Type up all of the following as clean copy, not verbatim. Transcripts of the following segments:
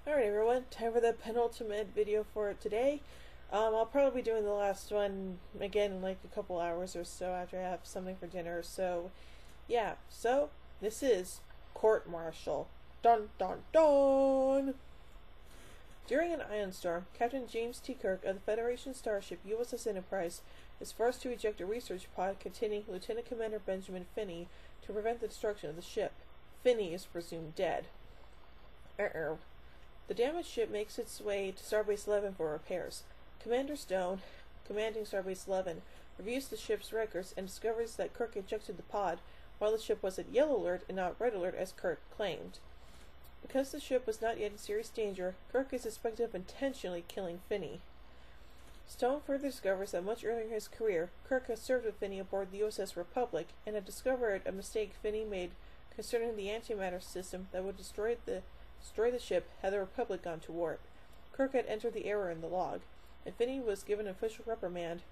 Alright everyone, time for the penultimate video for today. I'll probably be doing the last one again in like a couple hours or so after I have something for dinner. So, yeah. So, this is Court Martial. Dun dun dun! During an ion storm, Captain James T. Kirk of the Federation starship USS Enterprise is forced to eject a research pod containing Lieutenant Commander Benjamin Finney to prevent the destruction of the ship. Finney is presumed dead. The damaged ship makes its way to Starbase 11 for repairs. Commander Stone, commanding Starbase 11, reviews the ship's records and discovers that Kirk ejected the pod while the ship was at yellow alert and not red alert as Kirk claimed. Because the ship was not yet in serious danger, Kirk is suspected of intentionally killing Finney. Stone further discovers that much earlier in his career, Kirk had served with Finney aboard the USS Republic and had discovered a mistake Finney made concerning the antimatter system that would destroy the ship had the Republic gone to warp. Kirk had entered the error in the log, and Finney was given an official reprimand,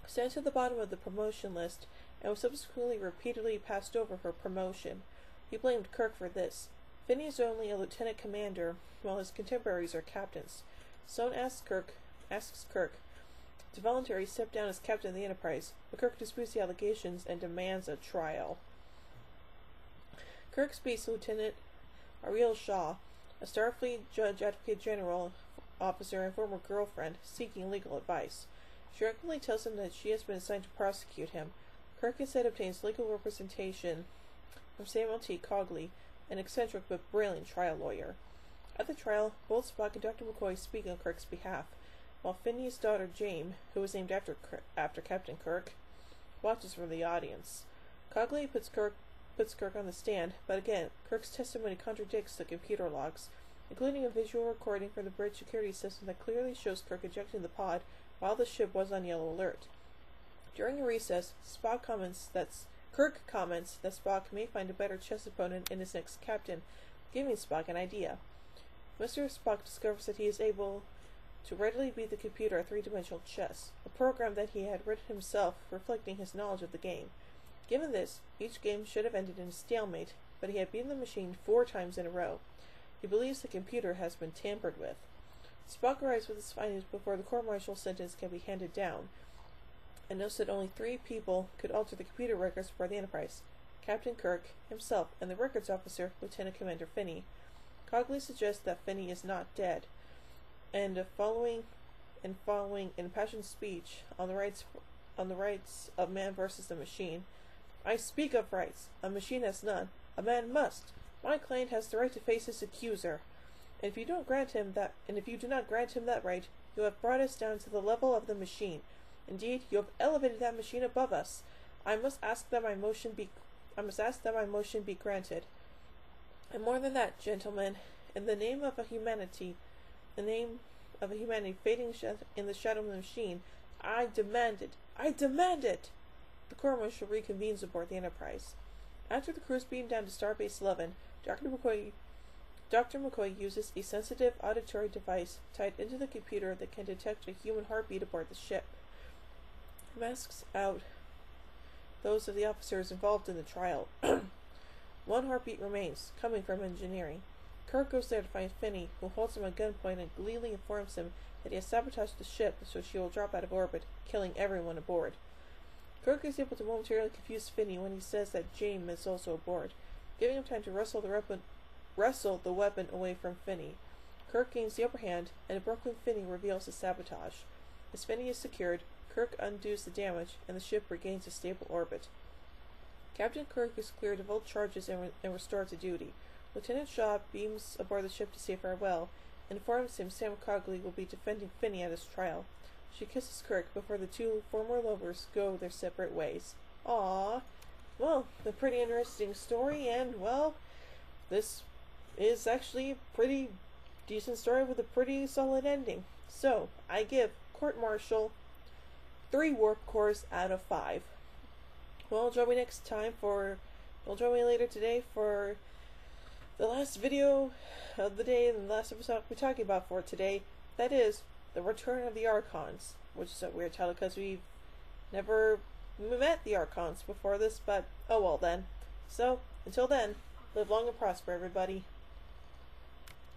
sent to the bottom of the promotion list, and was subsequently repeatedly passed over for promotion. He blamed Kirk for this. Finney is only a lieutenant commander, while his contemporaries are captains. Stone asks Kirk to voluntarily step down as captain of the Enterprise, but Kirk disputes the allegations and demands a trial. Kirk speaks to Lieutenant Ariel Shaw, a Starfleet Judge Advocate General officer and former girlfriend, seeking legal advice. She regularly tells him that she has been assigned to prosecute him. Kirk instead obtains legal representation from Samuel T. Cogley, an eccentric but brilliant trial lawyer. At the trial, both Spock and Dr. McCoy speak on Kirk's behalf, while Finney's daughter Jane, who is named after Captain Kirk, watches from the audience. Cogley puts Kirk on the stand, but again, Kirk's testimony contradicts the computer logs, including a visual recording from the bridge security system that clearly shows Kirk ejecting the pod while the ship was on yellow alert. During a recess, Kirk comments that Spock may find a better chess opponent in his next captain, giving Spock an idea. Mr. Spock discovers that he is able to readily beat the computer at three-dimensional chess, a program that he had written himself, reflecting his knowledge of the game. Given this, each game should have ended in a stalemate, but he had beaten the machine 4 times in a row. He believes the computer has been tampered with. Spock arrives with his findings before the court-martial sentence can be handed down, and notes that only 3 people could alter the computer records for the Enterprise: Captain Kirk, himself, and the records officer, Lieutenant Commander Finney. Cogley suggests that Finney is not dead, and following an impassioned speech on the rights of man versus the machine. I speak of rights. A machine has none. A man must. My client has the right to face his accuser. And if you do not grant him that right, you have brought us down to the level of the machine. Indeed, you have elevated that machine above us. I must ask that my motion be granted. And more than that, gentlemen, in the name of a humanity fading in the shadow of the machine, I demand it. I demand it! The court-martial reconvenes aboard the Enterprise. After the crew is beamed down to Starbase 11, Dr. McCoy uses a sensitive auditory device tied into the computer that can detect a human heartbeat aboard the ship. He masks out those of the officers involved in the trial. 1 heartbeat remains, coming from engineering. Kirk goes there to find Finney, who holds him at gunpoint and gleefully informs him that he has sabotaged the ship so she will drop out of orbit, killing everyone aboard. Kirk is able to momentarily confuse Finney when he says that James is also aboard, giving him time to wrestle the weapon away from Finney. Kirk gains the upper hand, and a broken Finney reveals his sabotage. As Finney is secured, Kirk undoes the damage, and the ship regains a stable orbit. Captain Kirk is cleared of all charges and restored to duty. Lieutenant Shaw beams aboard the ship to say farewell, and informs him Sam Cogley will be defending Finney at his trial. She kisses Kirk before the 2 former lovers go their separate ways. Aww. Well, a pretty interesting story, and, well, this is actually a pretty decent story with a pretty solid ending. So, I give Court Martial 3 warp cores out of 5. Well, join me later today for the last video of the day and the last episode I'll be talking about for today. That is The Return of the Archons, which is a weird title because we've never met the Archons before this, but oh well then. So, until then, live long and prosper, everybody.